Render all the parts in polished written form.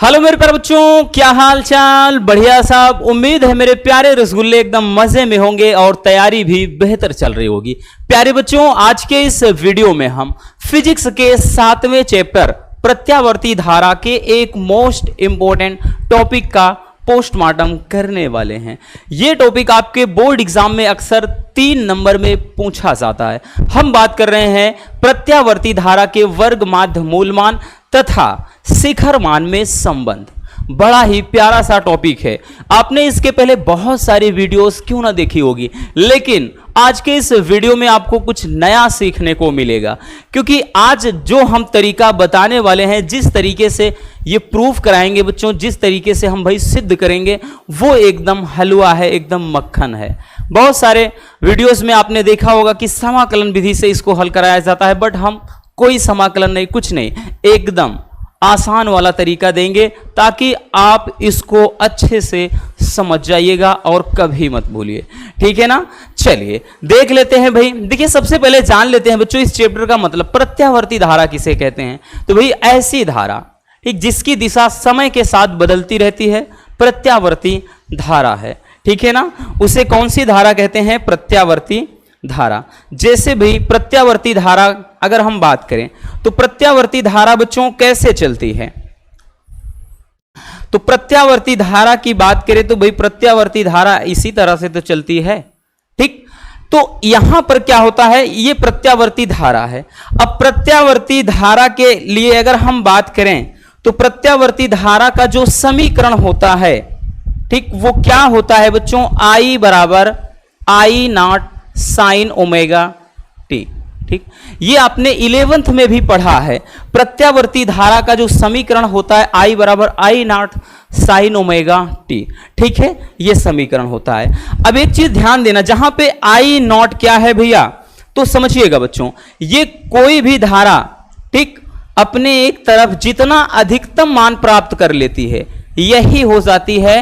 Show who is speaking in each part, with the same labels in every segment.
Speaker 1: Hello मेरे प्यारे बच्चों, क्या हाल चाल? बढ़िया साहब। उम्मीद है मेरे प्यारे रसगुल्ले एकदम मजे में होंगे और तैयारी भी बेहतर चल रही होगी। प्यारे बच्चों, आज के इस वीडियो में हम फिजिक्स के 7वें चैप्टर प्रत्यावर्ती धारा के एक मोस्ट इंपॉर्टेंट टॉपिक का पोस्टमार्टम करने वाले हैं। यह टॉपिक आपके बोर्ड एग्जाम में अक्सर 3 नंबर में पूछा जाता है। हम बात कर रहे हैं प्रत्यावर्ती धारा के वर्ग माध्य मूलमान तथा शिखर मान में संबंध। बड़ा ही प्यारा सा टॉपिक है। आपने इसके पहले बहुत सारी वीडियोस क्यों ना देखी होगी, लेकिन आज के इस वीडियो में आपको कुछ नया सीखने को मिलेगा, क्योंकि आज जो हम तरीका बताने वाले हैं, जिस तरीके से ये प्रूफ कराएंगे बच्चों, जिस तरीके से हम भाई सिद्ध करेंगे, वो एकदम हलवा है, एकदम मक्खन है। बहुत सारे वीडियोस में आपने देखा होगा कि समाकलन विधि से इसको हल कराया जाता है, बट हम कोई समाकलन नहीं, कुछ नहीं, एकदम आसान वाला तरीका देंगे ताकि आप इसको अच्छे से समझ जाइएगा और कभी मत भूलिए। ठीक है ना? चलिए देख लेते हैं भाई। देखिए, सबसे पहले जान लेते हैं बच्चों इस चैप्टर का मतलब। प्रत्यावर्ती धारा किसे कहते हैं? तो भाई ऐसी धारा, ठीक, जिसकी दिशा समय के साथ बदलती रहती है, प्रत्यावर्ती धारा है। ठीक है ना? उसे कौन सी धारा कहते हैं? प्रत्यावर्ती धारा। जैसे भाई प्रत्यावर्ती धारा अगर हम बात करें तो प्रत्यावर्ती धारा बच्चों कैसे चलती है? तो प्रत्यावर्ती धारा की बात करें तो भाई प्रत्यावर्ती धारा इसी तरह से तो चलती है। ठीक, तो यहां पर क्या होता है, ये प्रत्यावर्ती धारा है। अब प्रत्यावर्ती धारा के लिए अगर हम बात करें तो प्रत्यावर्ती धारा का जो समीकरण होता है, ठीक, वो क्या होता है बच्चों? I बराबर I not sine omega T. ठीक, ये आपने 11th में भी पढ़ा है। प्रत्यावर्ती धारा का जो समीकरण होता है I बराबर I not sine omega T. ठीक है, ये समीकरण होता है। अब एक चीज ध्यान देना, जहां पे I नॉट क्या है भैया, तो समझिएगा बच्चों, ये कोई भी धारा, ठीक, अपने एक तरफ जितना अधिकतम मान प्राप्त कर लेती है, यही हो जाती है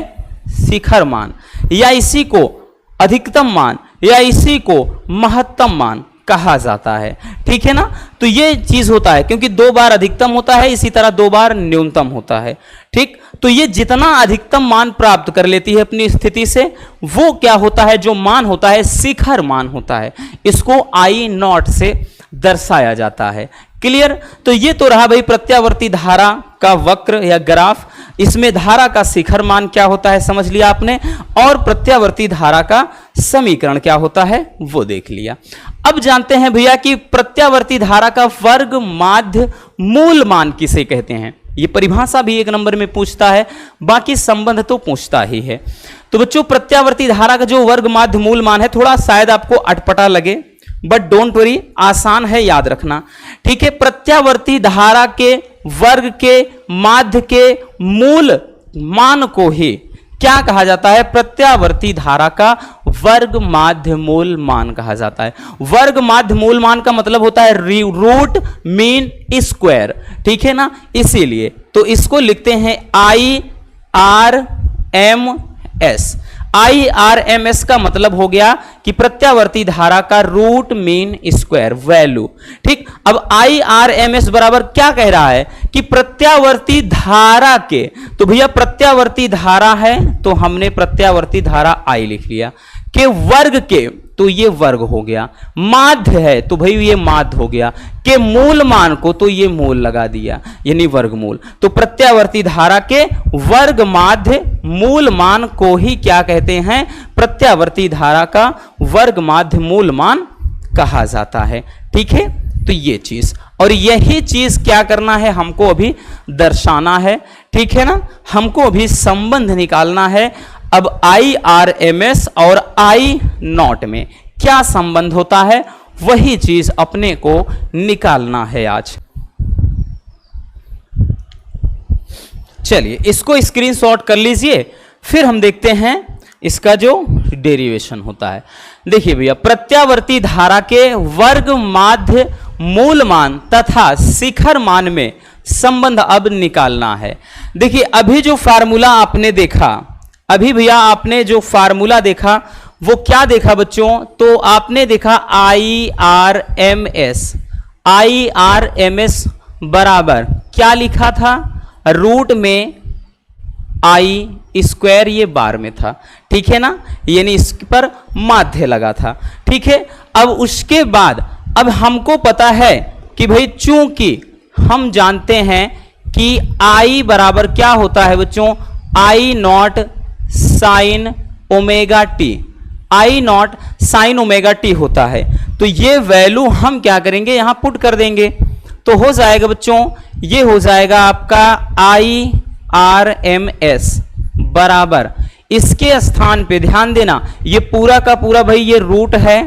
Speaker 1: शिखर मान, या इसी को अधिकतम मान, या इसी को महत्तम मान कहा जाता है। ठीक है ना? तो ये चीज होता है, क्योंकि 2 बार अधिकतम होता है, इसी तरह 2 बार न्यूनतम होता है। ठीक, तो ये जितना अधिकतम मान प्राप्त कर लेती है अपनी स्थिति से, वो क्या होता है, जो मान होता है शिखर मान होता है। इसको I नॉट से दर्शाया जाता है। क्लियर? तो ये तो रहा भाई प्रत्यावर्ती धारा का वक्र या ग्राफ। इसमें धारा का शिखर मान क्या होता है समझ लिया आपने, और प्रत्यावर्ती धारा का समीकरण क्या होता है वो देख लिया। अब जानते हैं भैया कि प्रत्यावर्ती धारा का वर्ग माध्य मूल मान किसे कहते हैं। ये परिभाषा भी 1 नंबर में पूछता है, बाकी संबंध तो पूछता ही है। तो बच्चों, प्रत्यावर्ती धारा का जो वर्ग माध्य मूल मान है, थोड़ा शायद आपको अटपटा लगे, बट डोंट वरी, आसान है, याद रखना। ठीक है, प्रत्यावर्ती धारा के वर्ग के माध्य के मूल मान को ही क्या कहा जाता है? प्रत्यावर्ती धारा का वर्ग माध्य मूल मान कहा जाता है। वर्ग माध्य मूल मान का मतलब होता है रूट मीन स्क्वायर। ठीक है ना? इसीलिए तो इसको लिखते हैं IRMS। IRMS का मतलब हो गया कि प्रत्यावर्ती धारा का रूट मीन स्क्वायर वैल्यू। ठीक, अब IRMS बराबर क्या कह रहा है कि प्रत्यावर्ती धारा के, तो भैया प्रत्यावर्ती धारा है तो हमने प्रत्यावर्ती धारा I लिख लिया, के वर्ग के, तो ये वर्ग हो गया, माध्य है तो भाई ये माध्य हो गया, के मूल मान को तो ये मूल लगा दिया, यानी वर्गमूल। तो प्रत्यावर्ती धारा के वर्ग माध्य मूल मान को ही क्या कहते हैं? प्रत्यावर्ती धारा का वर्ग माध्य मूल मान कहा जाता है। ठीक है, तो ये चीज, और यही चीज क्या करना है, हमको अभी दर्शाना है। ठीक है ना? हमको अभी संबंध निकालना है। अब IRMS और I नॉट में क्या संबंध होता है, वही चीज अपने को निकालना है आज। चलिए इसको स्क्रीनशॉट कर लीजिए, फिर हम देखते हैं इसका जो डेरिवेशन होता है। देखिए भैया, प्रत्यावर्ती धारा के वर्ग माध्य मूल मान तथा शिखर मान में संबंध अब निकालना है। देखिए, अभी जो फार्मूला आपने देखा, अभी भैया आपने जो फार्मूला देखा वो क्या देखा बच्चों? तो आपने देखा IRMS। IRMS बराबर क्या लिखा था? रूट में आई स्क्वायर ये बार में था, ठीक है ना, यानी इस पर माध्य लगा था, ठीक है। अब उसके बाद अब हमको पता है कि भाई चूंकि हम जानते हैं कि आई बराबर क्या होता है बच्चों, I naught sine omega t, I naught sine omega t होता है। तो ये वैल्यू हम क्या करेंगे, यहां पुट कर देंगे, तो हो जाएगा बच्चों, ये हो जाएगा आपका आई आर एम एस बराबर, इसके स्थान पे ध्यान देना, ये पूरा का पूरा भाई ये रूट है,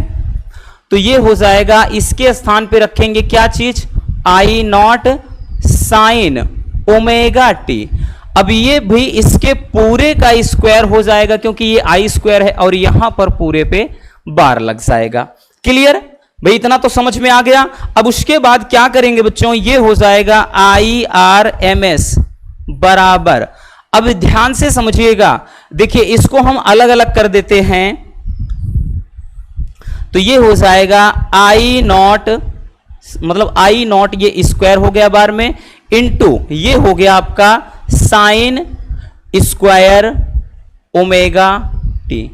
Speaker 1: तो ये हो जाएगा, इसके स्थान पे रखेंगे क्या चीज, आई नॉट साइन ओमेगा टी। अब ये भी इसके पूरे का स्क्वायर हो जाएगा, क्योंकि ये आई स्क्वायर है और यहां पर पूरे पे बार लग जाएगा। क्लियर भाई, इतना तो समझ में आ गया। अब उसके बाद क्या करेंगे बच्चों, ये हो जाएगा आई आर एम एस बराबर, अब ध्यान से समझिएगा, देखिए इसको हम अलग अलग कर देते हैं, तो ये हो जाएगा आई नॉट, मतलब आई नॉट ये स्क्वायर हो गया बार में, इनटू ये हो गया आपका साइन स्क्वायर ओमेगा टी,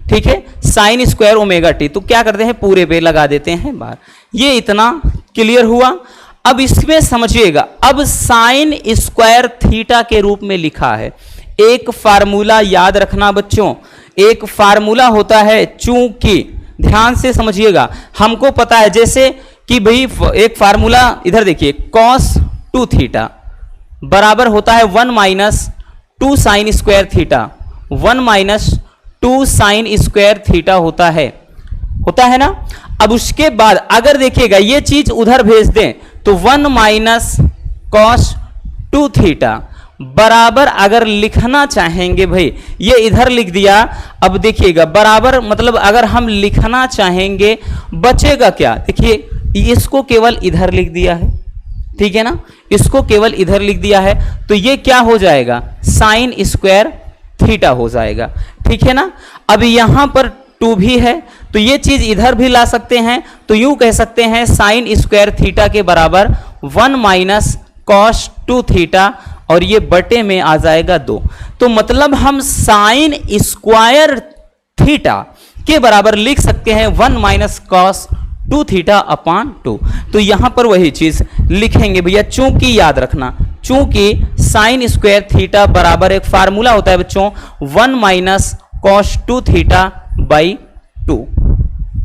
Speaker 1: ठीक है, साइन स्क्वायर ओमेगा टी। तो क्या करते हैं, पूरे पे लगा देते हैं बार। ये इतना क्लियर हुआ। अब इसमें समझिएगा, अब साइन स्क्वायर थीटा के रूप में लिखा है। एक फार्मूला याद रखना बच्चों, एक फार्मूला होता है, चूंकि ध्यान से समझिएगा, हमको पता है जैसे कि भाई एक फार्मूला इधर देखिए, कॉस 2 थीटा बराबर होता है 1 minus 2 sine square theta, 1 minus 2 sine square theta होता है ना। अब उसके बाद अगर देखिएगा ये चीज उधर भेज दें तो 1 माइनस कॉस 2 थीटा बराबर, अगर लिखना चाहेंगे भाई ये इधर लिख दिया। अब देखिएगा बराबर मतलब अगर हम लिखना चाहेंगे बचेगा क्या, देखिए इसको केवल इधर लिख दिया है, ठीक है ना, इसको केवल इधर लिख दिया है, तो ये क्या हो जाएगा, साइन स्क्वायर थीटा हो जाएगा, ठीक है ना। अब यहां पर 2 भी है, तो ये चीज इधर भी ला सकते हैं, तो यूं कह सकते हैं साइन स्क्वायर थीटा के बराबर 1 माइनस कॉस 2 थीटा, और ये बटे में आ जाएगा 2। तो मतलब हम साइन स्क्वायर थीटा के बराबर लिख सकते हैं 1 माइनस कॉस 2 थीटा अपान 2। तो यहां पर वही चीज लिखेंगे भैया, चूंकि याद रखना, चूंकि साइन स्क्वायर थीटा बराबर एक फार्मूला होता है बच्चों 1 minus cos 2 theta by 2।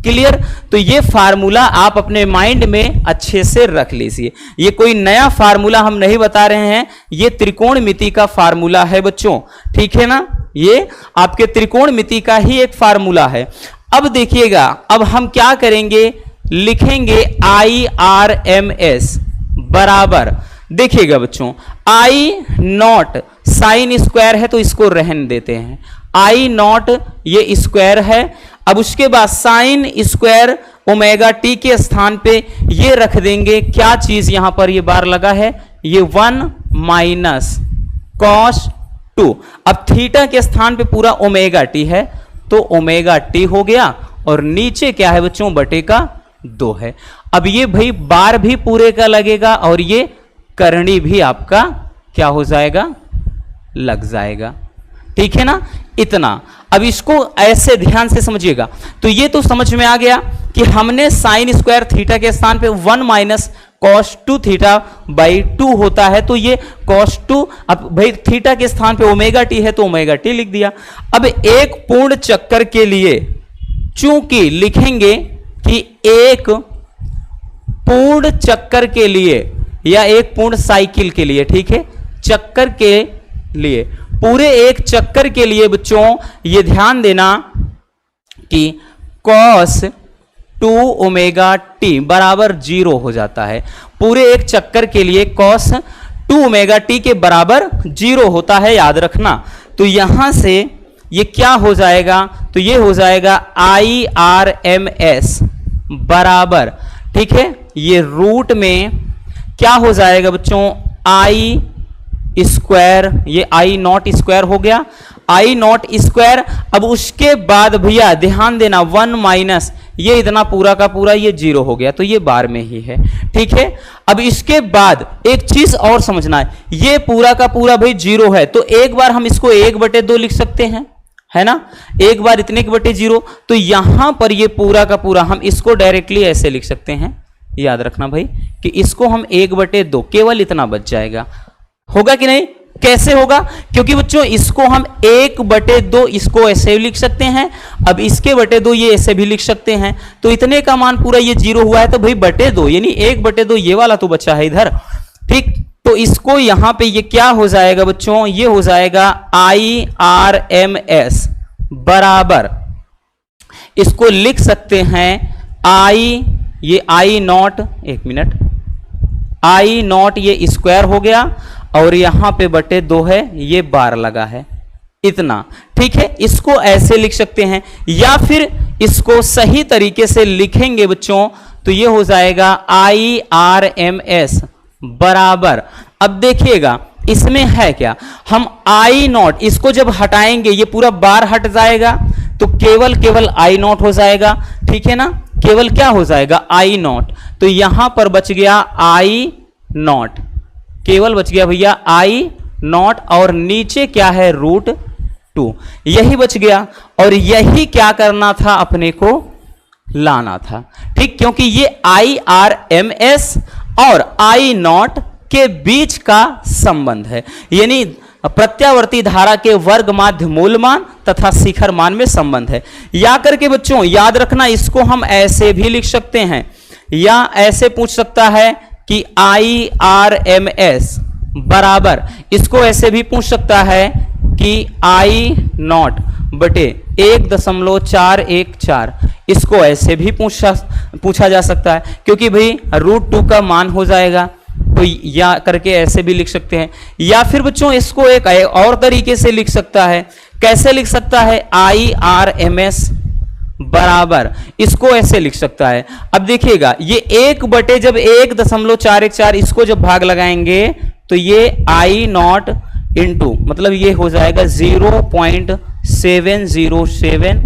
Speaker 1: Clear, तो ये फार्मूला आप अपने माइंड में अच्छे से रख लीजिए। ये कोई नया फार्मूला हम नहीं बता रहे हैं, ये त्रिकोणमिति का फार्मूला है बच्चों, ठीक है ना, ये आपके त्रिकोणमिति का ही एक फार्मूला है। अब देखिएगा, अब हम क्या करेंगे, लिखेंगे आई आर एम एस बराबर, देखिएगा बच्चों आई नॉट साइन स्क्वायर है तो इसको रहने देते हैं, आई नॉट ये स्क्वायर है। अब उसके बाद साइन स्क्वायर ओमेगा टी के स्थान पे ये रख देंगे, क्या चीज यहां पर ये बार लगा है, ये 1 माइनस कॉस 2। अब थीटा के स्थान पे पूरा ओमेगा टी है, तो ओमेगा टी हो गया, और नीचे क्या है बच्चों, बटे का 2 है। अब ये भाई बार भी पूरे का लगेगा, और ये करणी भी आपका क्या हो जाएगा, लग जाएगा, ठीक है ना, इतना। अब इसको ऐसे ध्यान से समझिएगा, तो ये तो समझ में आ गया कि हमने साइन स्क्वायर थीटा के स्थान पे 1 माइनस कॉस 2 थीटा बाई 2 होता है, तो ये कॉस 2, अब भाई थीटा के स्थान पे ओमेगा टी है तो ओमेगा टी लिख दिया। अब एक पूर्ण चक्कर के लिए चूंकि लिखेंगे कि एक पूर्ण चक्कर के लिए या एक पूर्ण साइकिल के लिए, ठीक है, चक्कर के लिए, पूरे एक चक्कर के लिए बच्चों ये ध्यान देना कि cos 2 ओमेगा टी बराबर 0 हो जाता है। पूरे एक चक्कर के लिए cos 2 ओमेगा टी के बराबर 0 होता है, याद रखना। तो यहां से ये क्या हो जाएगा, तो ये हो जाएगा आई आर एम एस बराबर, ठीक है, ये रूट में क्या हो जाएगा बच्चों, आई स्क्वायर, ये आई नॉट स्क्वायर हो गया, आई नॉट स्क्वायर। अब उसके बाद भैया ध्यान देना 1 माइनस ये इतना पूरा का पूरा ये 0 हो गया, तो ये बार में ही है। ठीक है, अब इसके बाद एक चीज और समझना है, ये पूरा का पूरा भाई 0 है, तो एक बार हम इसको 1/2 लिख सकते हैं, है ना, एक बार इतने के बटे 0। तो यहां पर ये पूरा का पूरा हम इसको डायरेक्टली ऐसे लिख सकते हैं, याद रखना भाई कि इसको हम 1/2 केवल इतना बच जाएगा। होगा कि नहीं? कैसे होगा? क्योंकि बच्चों इसको हम 1/2 इसको ऐसे लिख सकते हैं, अब इसके बटे 2 ये ऐसे भी लिख सकते हैं, तो इतने का मान पूरा ये 0 हुआ है, तो भाई बटे 2 यानी 1/2 ये वाला तो बचा है इधर। ठीक, तो इसको यहां पे ये क्या हो जाएगा बच्चों, ये हो जाएगा IRMS बराबर, इसको लिख सकते हैं ये I नॉट, एक मिनट, I नॉट ये स्क्वायर हो गया और यहां पे बटे 2 है, ये बार लगा है इतना। ठीक है, इसको ऐसे लिख सकते हैं, या फिर इसको सही तरीके से लिखेंगे बच्चों तो ये हो जाएगा IRMS बराबर, अब देखिएगा इसमें है क्या, हम I नॉट इसको जब हटाएंगे ये पूरा बार हट जाएगा, तो केवल I नॉट हो जाएगा। ठीक है ना, केवल क्या हो जाएगा I नॉट, तो यहां पर बच गया I नॉट, केवल बच गया भैया I नॉट, और नीचे क्या है √2, यही बच गया। और यही क्या करना था, अपने को लाना था। ठीक, क्योंकि ये IRMS और I नॉट के बीच का संबंध है, यानी प्रत्यावर्ती धारा के वर्ग माध्य मूल मान तथा शिखर मान में संबंध है। या करके बच्चों याद रखना, इसको हम ऐसे भी लिख सकते हैं, या ऐसे पूछ सकता है कि IRMS बराबर, इसको ऐसे भी पूछ सकता है कि I नॉट बटे 1.414, इसको ऐसे भी पूछा जा सकता है, क्योंकि भाई √2 का मान हो जाएगा, तो या करके ऐसे भी लिख सकते हैं। या फिर बच्चों इसको एक और तरीके से लिख सकता है, कैसे लिख सकता है, IRMS बराबर, इसको ऐसे लिख सकता है। अब देखिएगा ये 1/1.414 इसको जब भाग लगाएंगे तो ये I नॉट इंटू मतलब ये हो जाएगा 0.707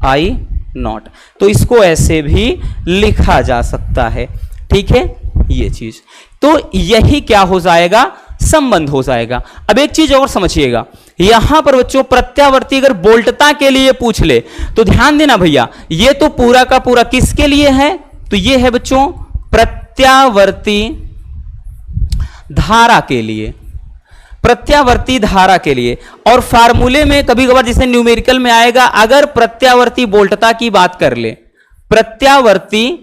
Speaker 1: I नॉट, तो इसको ऐसे भी लिखा जा सकता है। ठीक है, ये चीज, तो यही क्या हो जाएगा, संबंध हो जाएगा। अब एक चीज और समझिएगा, यहां पर बच्चों प्रत्यावर्ती अगर बोल्टता के लिए पूछ ले तो ध्यान देना भैया, ये तो पूरा का पूरा किसके लिए है, तो ये है बच्चों प्रत्यावर्ती धारा के लिए, प्रत्यावर्ती धारा के लिए। और फार्मूले में कभी कभार जैसे न्यूमेरिकल में आएगा, अगर प्रत्यावर्ती बोल्टता की बात कर ले, प्रत्यावर्ती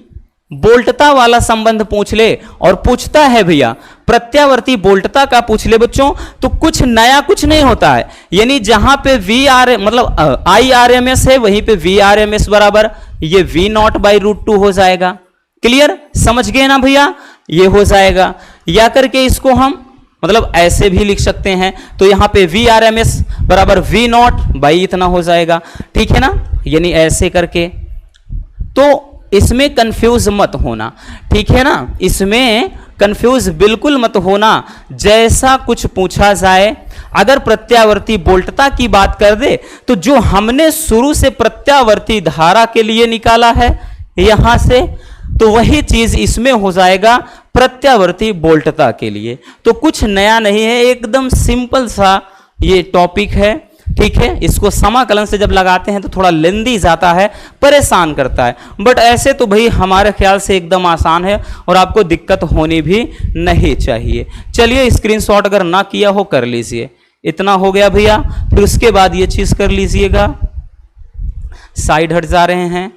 Speaker 1: बोल्टता वाला संबंध पूछ ले, और पूछता है भैया प्रत्यावर्ती बोल्टता का पूछ ले बच्चों, तो कुछ नया कुछ नहीं होता है, यानी जहां पे VR मतलब IRMS है वहीं पे VRMS बराबर ये V नॉट बाई √2 हो जाएगा। क्लियर, समझ गए ना भैया, ये हो जाएगा। या करके इसको हम मतलब ऐसे भी लिख सकते हैं, तो यहां पे VRMS बराबर V नॉट बाई इतना हो जाएगा। ठीक है ना, यानी ऐसे करके, तो इसमें कंफ्यूज मत होना। ठीक है ना, इसमें कंफ्यूज बिल्कुल मत होना, जैसा कुछ पूछा जाए। अगर प्रत्यावर्ती बोल्टता की बात कर दे तो जो हमने शुरू से प्रत्यावर्ती धारा के लिए निकाला है यहां से, तो वही चीज इसमें हो जाएगा प्रत्यावर्ती बोल्टता के लिए। तो कुछ नया नहीं है, एकदम सिंपल सा ये टॉपिक है। ठीक है, इसको समाकलन से जब लगाते हैं तो थोड़ा लेंदी जाता है, परेशान करता है, बट ऐसे तो भाई हमारे ख्याल से एकदम आसान है और आपको दिक्कत होनी भी नहीं चाहिए। चलिए स्क्रीनशॉट अगर ना किया हो कर लीजिए। इतना हो गया भैया, फिर उसके बाद ये चीज कर लीजिएगा, साइड हट जा रहे हैं,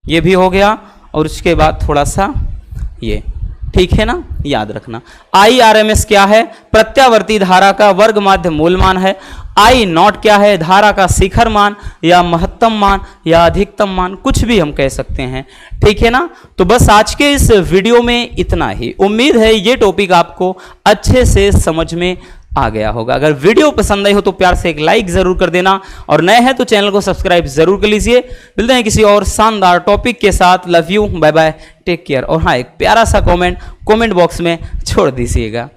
Speaker 1: ये भी हो गया, और उसके बाद थोड़ा सा ये, ठीक है ना, याद रखना। IRMS क्या है, प्रत्यावर्ती धारा का वर्ग माध्य मूल मान है। I नॉट क्या है, धारा का शिखर मान या महत्तम मान या अधिकतम मान, कुछ भी हम कह सकते हैं। ठीक है ना, तो बस आज के इस वीडियो में इतना ही। उम्मीद है ये टॉपिक आपको अच्छे से समझ में आ गया होगा। अगर वीडियो पसंद आई हो तो प्यार से एक लाइक जरूर कर देना, और नए हैं तो चैनल को सब्सक्राइब जरूर कर लीजिए। मिलते हैं किसी और शानदार टॉपिक के साथ। Love you, bye bye, take care. और हाँ, एक प्यारा सा कमेंट बॉक्स में छोड़ दीजिएगा।